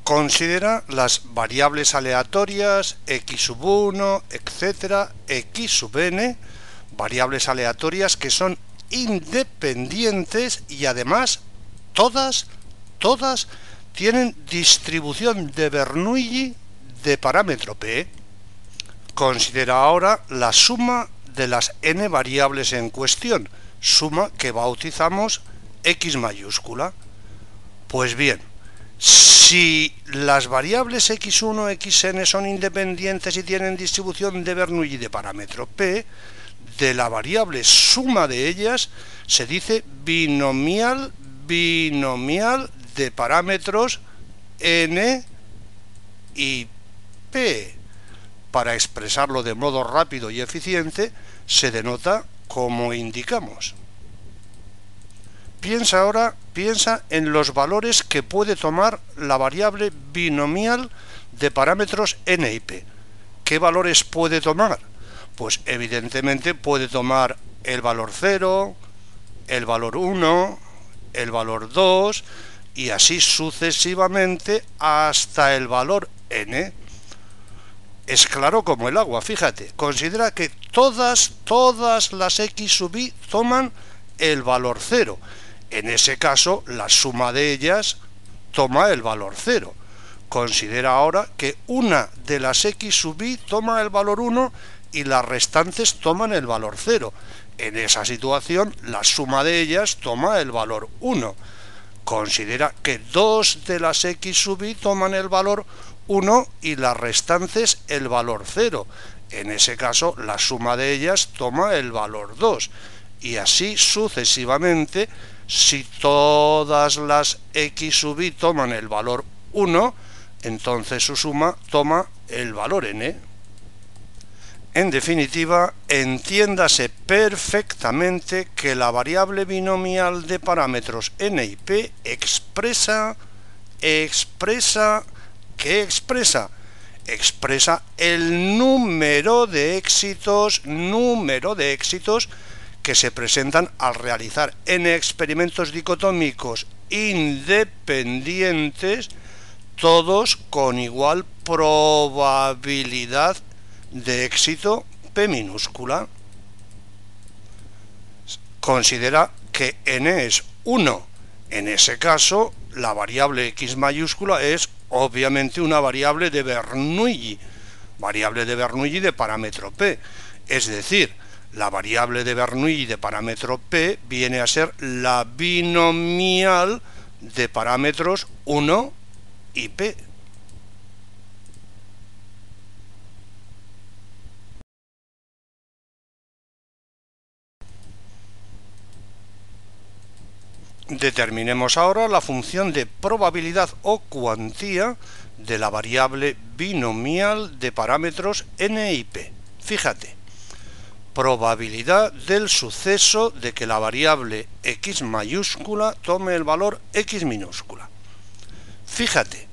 Considera las variables aleatorias x sub 1, etcétera, x sub n, variables aleatorias que son independientes y además todas tienen distribución de Bernoulli de parámetro p. Considera ahora la suma de las n variables en cuestión, suma que bautizamos x mayúscula. Pues bien, si las variables x1, xn son independientes y tienen distribución de Bernoulli de parámetro p, de la variable suma de ellas se dice binomial de parámetros n y p. Para expresarlo de modo rápido y eficiente se denota como indicamos. Piensa en los valores que puede tomar la variable binomial de parámetros n y p. ¿Qué valores puede tomar? Pues evidentemente puede tomar el valor 0, el valor 1, el valor 2 y así sucesivamente hasta el valor n. Es claro como el agua, fíjate. Considera que todas las x sub i toman el valor 0. En ese caso, la suma de ellas toma el valor 0. Considera ahora que una de las x sub i toma el valor 1 y las restantes toman el valor 0. En esa situación, la suma de ellas toma el valor 1. Considera que dos de las x sub i toman el valor 1 y las restantes el valor 0. En ese caso, la suma de ellas toma el valor 2. Y así sucesivamente, si todas las x sub i toman el valor 1, entonces su suma toma el valor n. En definitiva, entiéndase perfectamente que la variable binomial de parámetros n y p expresa el número de éxitos que se presentan al realizar n experimentos dicotómicos independientes, todos con igual probabilidad de éxito p minúscula. Considera que n es 1. En ese caso, la variable x mayúscula es obviamente una variable de Bernoulli de parámetro p. Es decir, la variable de Bernoulli de parámetro p viene a ser la binomial de parámetros 1 y p. Determinemos ahora la función de probabilidad o cuantía de la variable binomial de parámetros n y p. Fíjate, probabilidad del suceso de que la variable x mayúscula tome el valor x minúscula. Fíjate,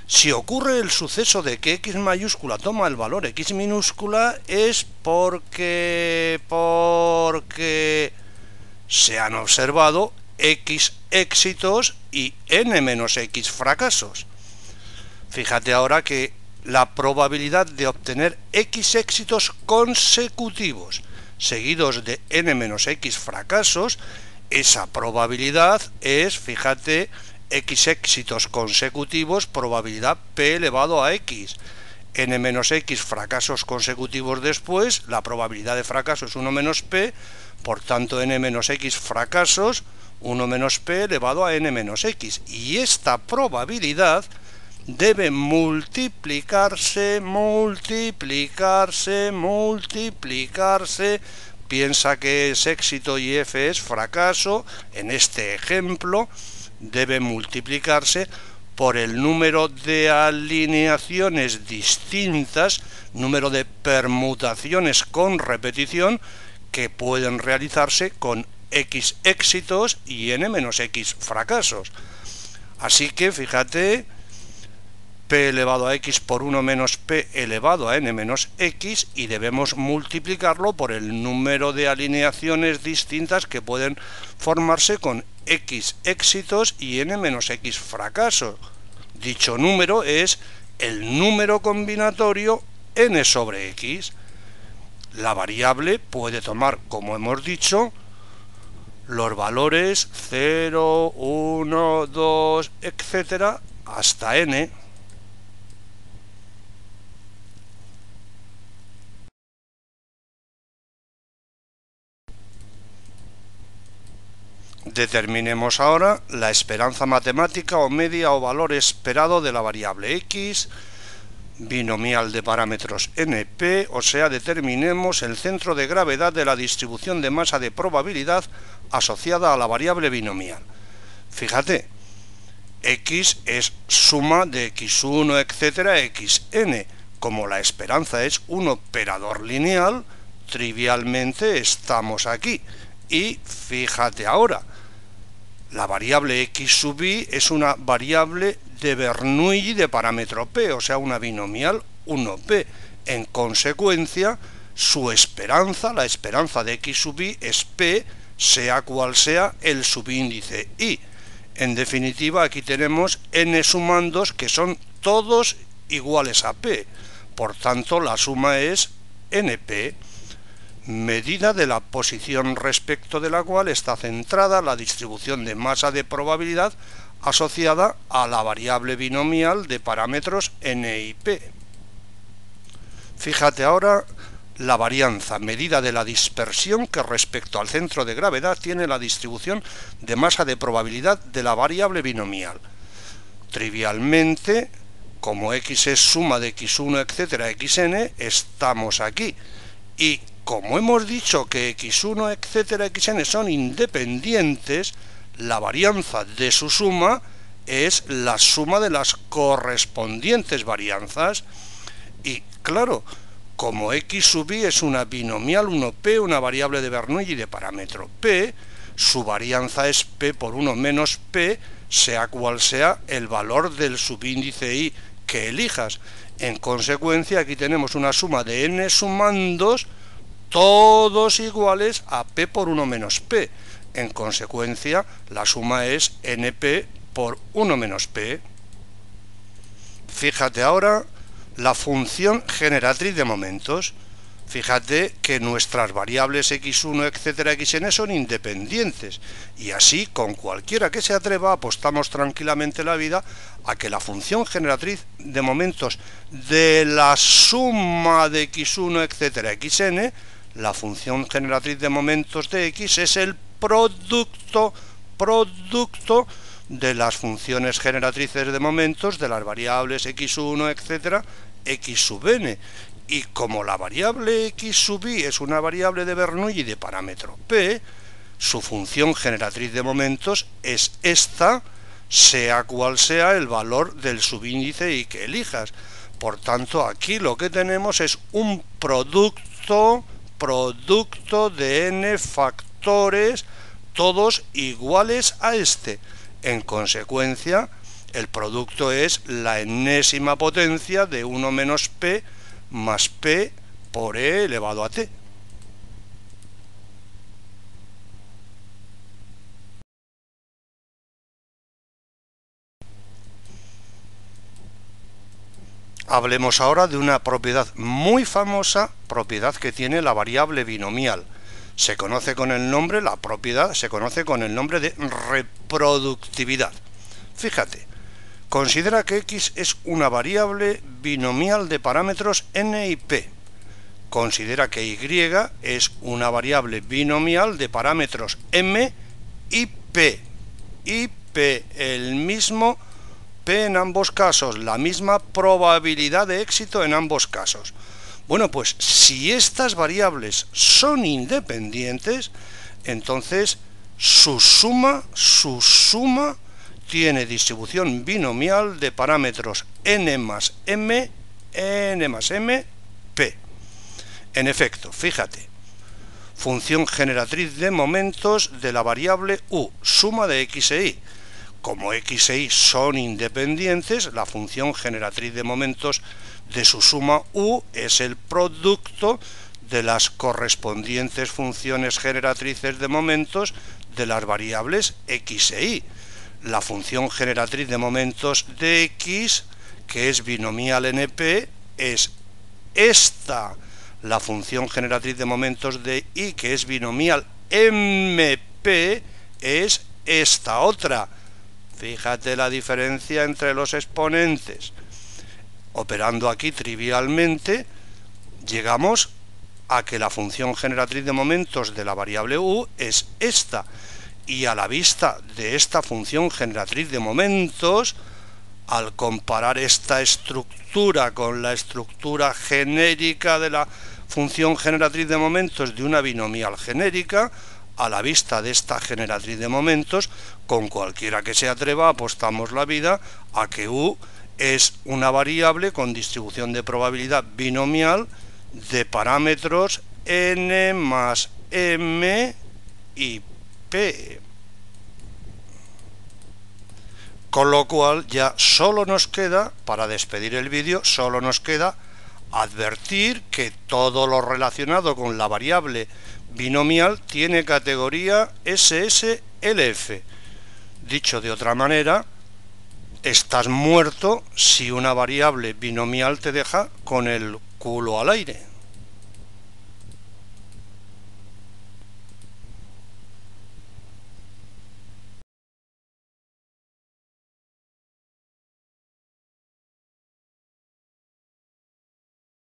si ocurre el suceso de que x mayúscula toma el valor x minúscula es porque se han observado x éxitos y n menos x fracasos. Fíjate ahora que la probabilidad de obtener x éxitos consecutivos seguidos de n menos x fracasos, esa probabilidad es, fíjate, x éxitos consecutivos, probabilidad p elevado a x. N menos x fracasos consecutivos después, la probabilidad de fracaso es 1 menos p, por tanto n menos x fracasos, 1 menos p elevado a n menos x. Y esta probabilidad debe multiplicarse. Piensa que es éxito y f es fracaso. En este ejemplo debe multiplicarse por el número de alineaciones distintas, número de permutaciones con repetición que pueden realizarse con x éxitos y n menos x fracasos. Así que fíjate, p elevado a x por 1 menos p elevado a n menos x, y debemos multiplicarlo por el número de alineaciones distintas que pueden formarse con x éxitos y n menos x fracasos. Dicho número es el número combinatorio n sobre x. La variable puede tomar, como hemos dicho, los valores 0, 1, 2, etcétera, hasta n. Determinemos ahora la esperanza matemática o media o valor esperado de la variable x, binomial de parámetros np, o sea, determinemos el centro de gravedad de la distribución de masa de probabilidad asociada a la variable binomial. Fíjate, x es suma de x1, etcétera, xn. Como la esperanza es un operador lineal, trivialmente estamos aquí. Y fíjate ahora, la variable x sub i es una variable de Bernoulli de parámetro p, o sea, una binomial 1p. En consecuencia, su esperanza, la esperanza de x sub i, es p, sea cual sea el subíndice i. En definitiva, aquí tenemos n sumandos que son todos iguales a p. Por tanto, la suma es np, medida de la posición respecto de la cual está centrada la distribución de masa de probabilidad asociada a la variable binomial de parámetros n y p. Fíjate ahora la varianza, medida de la dispersión que respecto al centro de gravedad tiene la distribución de masa de probabilidad de la variable binomial. Trivialmente, como x es suma de x1, etcétera, xn, estamos aquí. Y como hemos dicho que x1, etcétera, xn son independientes, la varianza de su suma es la suma de las correspondientes varianzas. Y claro, como x sub i es una binomial 1p, una variable de Bernoulli de parámetro p, su varianza es p por 1 menos p, sea cual sea el valor del subíndice i que elijas. En consecuencia, aquí tenemos una suma de n sumandos, todos iguales a p por 1 menos p. En consecuencia, la suma es np por 1 menos p. Fíjate ahora la función generatriz de momentos. Fíjate que nuestras variables x1, etcétera, xn son independientes, y así, con cualquiera que se atreva, apostamos tranquilamente la vida a que la función generatriz de momentos de la suma de x1, etcétera, xn, la función generatriz de momentos de x es el producto de las funciones generatrices de momentos de las variables x1, etcétera, x sub n. Y como la variable x sub i es una variable de Bernoulli de parámetro p, su función generatriz de momentos es esta, sea cual sea el valor del subíndice i que elijas. Por tanto, aquí lo que tenemos es un producto de n factores, todos iguales a este. En consecuencia, el producto es la enésima potencia de 1 menos p más p por e elevado a t. Hablemos ahora de una propiedad muy famosa, propiedad que tiene la variable binomial. Se conoce con el nombre, la propiedad se conoce con el nombre de reproductividad. Fíjate, considera que x es una variable binomial de parámetros n y p. Considera que y es una variable binomial de parámetros m y p. Y p, el mismo p en ambos casos, la misma probabilidad de éxito en ambos casos. Bueno, pues si estas variables son independientes, entonces su suma tiene distribución binomial de parámetros n más m, p. En efecto, fíjate, función generatriz de momentos de la variable u, suma de x e y. Como x e y son independientes, la función generatriz de momentos de su suma u es el producto de las correspondientes funciones generatrices de momentos de las variables x e y. la función generatriz de momentos de X, que es binomial NP, es esta. La función generatriz de momentos de Y, que es binomial MP, es esta otra. Fíjate la diferencia entre los exponentes. Operando aquí trivialmente, llegamos a que la función generatriz de momentos de la variable U es esta. Y a la vista de esta función generatriz de momentos, al comparar esta estructura con la estructura genérica de la función generatriz de momentos de una binomial genérica, a la vista de esta generatriz de momentos, con cualquiera que se atreva, apostamos la vida a que U es una variable con distribución de probabilidad binomial de parámetros n más m y p. Con lo cual ya solo nos queda, para despedir el vídeo, solo nos queda advertir que todo lo relacionado con la variable binomial tiene categoría SSLF. Dicho de otra manera, estás muerto si una variable binomial te deja con el culo al aire.